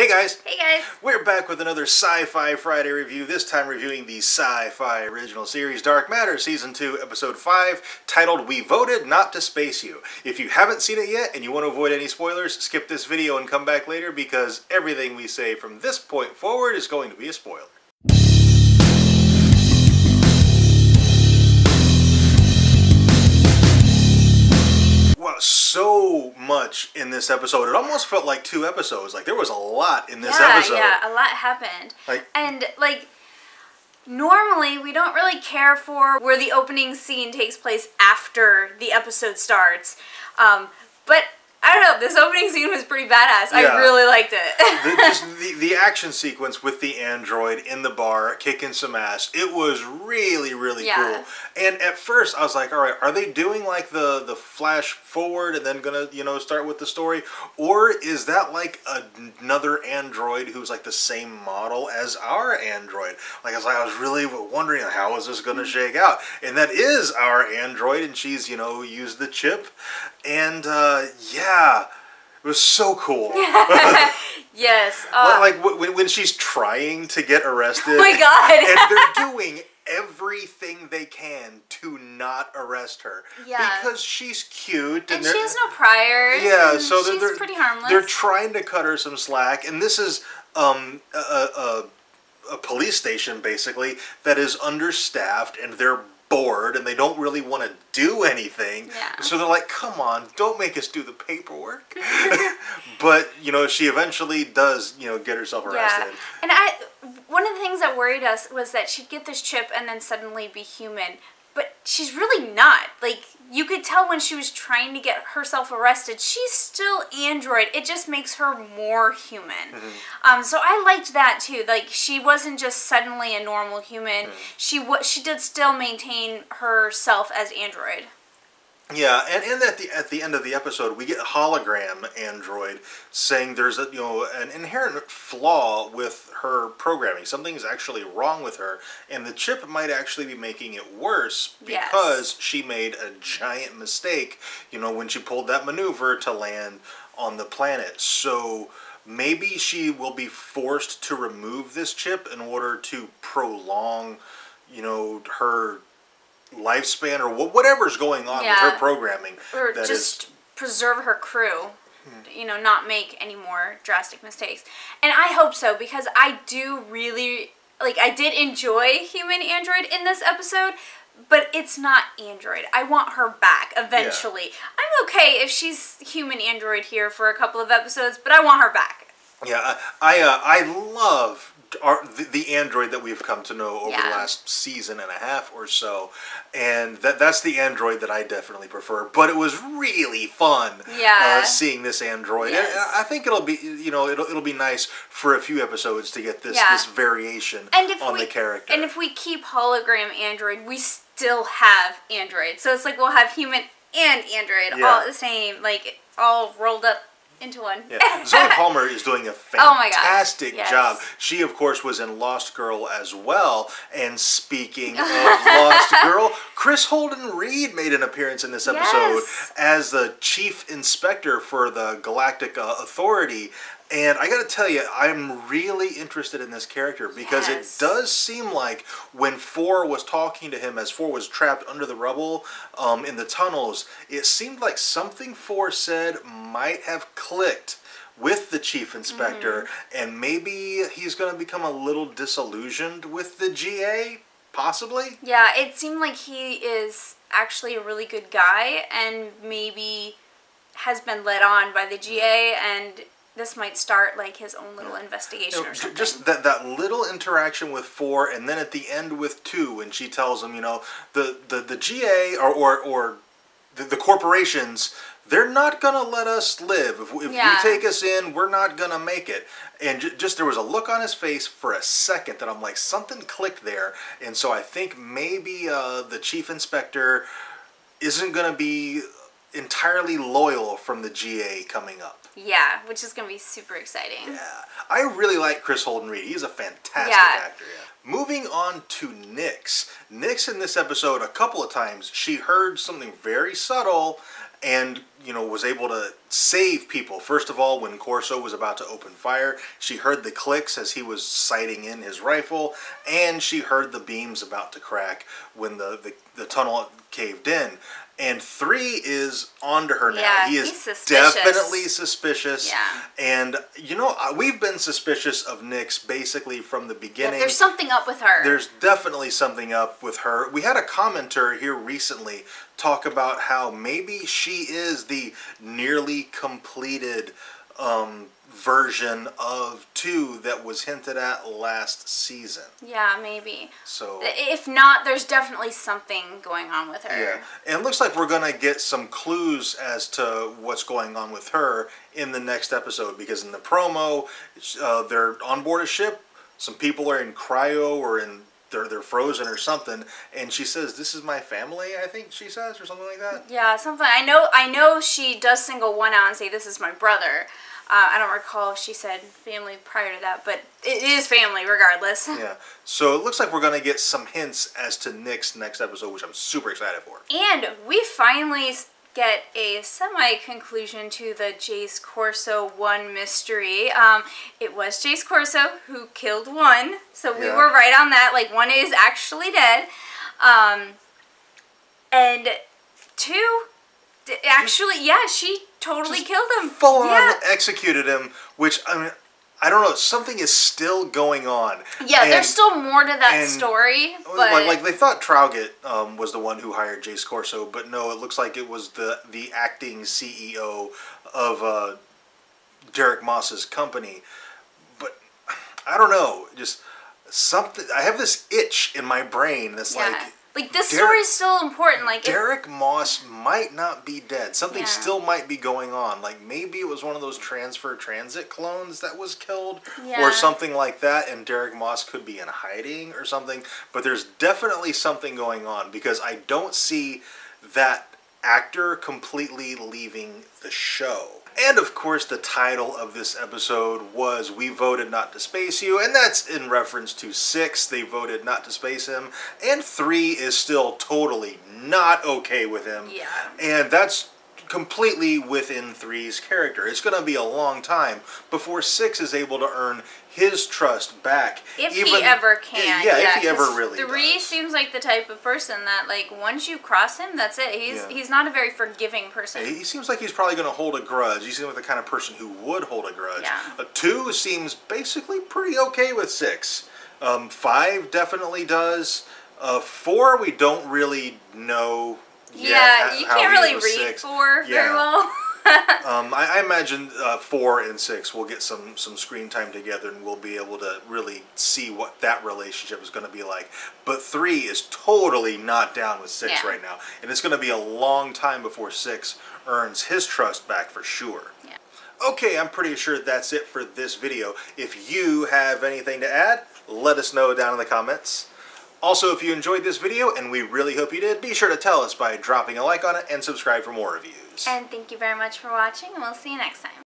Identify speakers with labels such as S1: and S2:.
S1: Hey guys!
S2: Hey guys!
S1: We're back with another Sci-Fi Friday review, this time reviewing the sci-fi original series Dark Matter Season 2, Episode 5, titled We Voted Not to Space You. If you haven't seen it yet and you want to avoid any spoilers, skip this video and come back later because everything we say from this point forward is going to be a spoiler. Wow, so much in this episode. It almost felt like 2 episodes. Like, there was a lot in this episode.
S2: Yeah, a lot happened. Normally we don't really care for where the opening scene takes place after the episode starts. But I don't know, this opening scene was pretty badass. Yeah. I really liked it.
S1: the action sequence with the android in the bar kicking some ass, it was really, really cool. And at first I was like, alright, are they doing like the flash forward and then gonna, start with the story? Or is that like another android who's like the same model as our android? Like, I was really wondering, how is this gonna shake out? And that is our android, and she's, used the chip. And, yeah, it was so cool.
S2: Yes.
S1: Like when she's trying to get arrested.
S2: Oh my god.
S1: And they're doing everything they can to not arrest her.
S2: Yeah.
S1: Because she's cute.
S2: And she has no priors.
S1: Yeah, so
S2: she's pretty harmless.
S1: They're trying to cut her some slack. And this is a police station, basically, that is understaffed, and they're bored and they don't really want to do anything.
S2: Yeah.
S1: So they're like, come on, don't make us do the paperwork. But, she eventually does, get herself arrested.
S2: Yeah. And one of the things that worried us was that she'd get this chip and then suddenly be human. But she's really not. Like, you could tell when she was trying to get herself arrested, she's still android. It just makes her more human. Mm-hmm. So I liked that too. Like, she wasn't just suddenly a normal human. Mm-hmm. She did still maintain herself as android.
S1: Yeah, and at the end of the episode, we get a hologram android saying there's an inherent flaw with her programming. Something's actually wrong with her, and the chip might actually be making it worse because she made a giant mistake, when she pulled that maneuver to land on the planet. So maybe she will be forced to remove this chip in order to prolong, her lifespan or whatever's going on with her programming.
S2: Or just preserve her crew, not make any more drastic mistakes. And I hope so, because I do really, I did enjoy human android in this episode, but it's not android. I want her back eventually. Yeah. I'm okay if she's human android here for a couple of episodes, but I want her back.
S1: Yeah, I love the android that we've come to know over the last season and a half or so, and that's the android that I definitely prefer. But it was really fun, seeing this android. Yes. And I think it'll be, it'll be nice for a few episodes to get this variation on the character.
S2: And if we keep hologram android, we still have android. So it's like we'll have human and android all the same, all rolled up into one.
S1: Yeah. Zoe Palmer is doing a fantastic job. She, of course, was in Lost Girl as well. And speaking of Lost Girl, Chris Holden Reed made an appearance in this episode as the chief inspector for the Galactic Authority. And I gotta tell you, I'm really interested in this character because it does seem like when 4 was talking to him as 4 was trapped under the rubble in the tunnels, it seemed like something 4 said might have clicked with the chief inspector, and maybe he's gonna become a little disillusioned with the GA, possibly?
S2: Yeah, it seemed like he is actually a really good guy and maybe has been led on by the GA, and this might start his own little investigation or something.
S1: Just that little interaction with 4, and then at the end with 2, when she tells him, the GA or the corporations, they're not gonna let us live. If you take us in, we're not gonna make it. And just there was a look on his face for a second that I'm like, something clicked there. And so I think maybe the chief inspector isn't gonna be entirely loyal from the GA coming up.
S2: Yeah, which is going to be super exciting.
S1: Yeah. I really like Chris Holden Reed. He's a fantastic actor. Yeah. Moving on to Nyx. Nyx in this episode, a couple of times, she heard something very subtle and was able to save people. First of all, when Corso was about to open fire, she heard the clicks as he was sighting in his rifle, and she heard the beams about to crack when the tunnel caved in. And 3 is onto her now.
S2: Yeah,
S1: he is
S2: suspicious.
S1: Definitely suspicious.
S2: Yeah.
S1: And, we've been suspicious of Nyx basically from the beginning.
S2: Yeah, there's something up with her.
S1: There's definitely something up with her. We had a commenter here recently talk about how maybe she is the nearly completed version of 2 that was hinted at last season.
S2: Yeah, maybe.
S1: So
S2: if not, there's definitely something going on with her.
S1: Yeah, and it looks like we're gonna get some clues as to what's going on with her in the next episode, because in the promo, they're on board a ship. Some people are in cryo or they're frozen or something, and she says, "This is my family," I think she says, or something like that.
S2: Yeah, something. I know she does single one out and say, "This is my brother." I don't recall if she said family prior to that, but it is family regardless.
S1: Yeah. So it looks like we're going to get some hints as to Nyx next episode, which I'm super excited for.
S2: And we finally get a semi-conclusion to the Jace Corso 1 mystery. It was Jace Corso who killed 1, so we were right on that. Like, 1 is actually dead. And 2... Actually, yeah, she totally killed him.
S1: Full on executed him, which, I don't know, something is still going on.
S2: Yeah, there's still more to that story. But
S1: like they thought Traugott was the one who hired Jace Corso, but no, it looks like it was the acting CEO of Derek Moss's company. But I don't know, just something. I have this itch in my brain that's
S2: like this story is still important. Like
S1: Derek Moss might not be dead. Something still might be going on. Like maybe it was one of those Transfer Transit clones that was killed, or something like that. And Derek Moss could be in hiding or something. But there's definitely something going on, because I don't see that actor completely leaving the show. And of course, the title of this episode was "We Voted Not to Space You," and that's in reference to 6. They voted not to space him, and 3 is still totally not okay with him.
S2: Yeah.
S1: And that's completely within 3's character. It's going to be a long time before 6 is able to earn his trust back.
S2: If he ever can.
S1: Yeah, if he ever really
S2: 3
S1: does.
S2: seems like the type of person that, like, once you cross him, that's it. He's not a very forgiving person.
S1: He seems like he's probably going to hold a grudge. He seems like the kind of person who would hold a grudge.
S2: Yeah.
S1: 2 seems basically pretty okay with 6. 5 definitely does. 4 we don't really know.
S2: Yeah, you can't really read 4 very well.
S1: I imagine 4 and 6 will get some screen time together, and we'll be able to really see what that relationship is going to be like. But 3 is totally not down with 6 right now, and it's going to be a long time before 6 earns his trust back for sure.
S2: Yeah.
S1: Okay, I'm pretty sure that's it for this video. If you have anything to add, let us know down in the comments. Also, if you enjoyed this video, and we really hope you did, be sure to tell us by dropping a like on it and subscribe for more reviews.
S2: And thank you very much for watching, and we'll see you next time.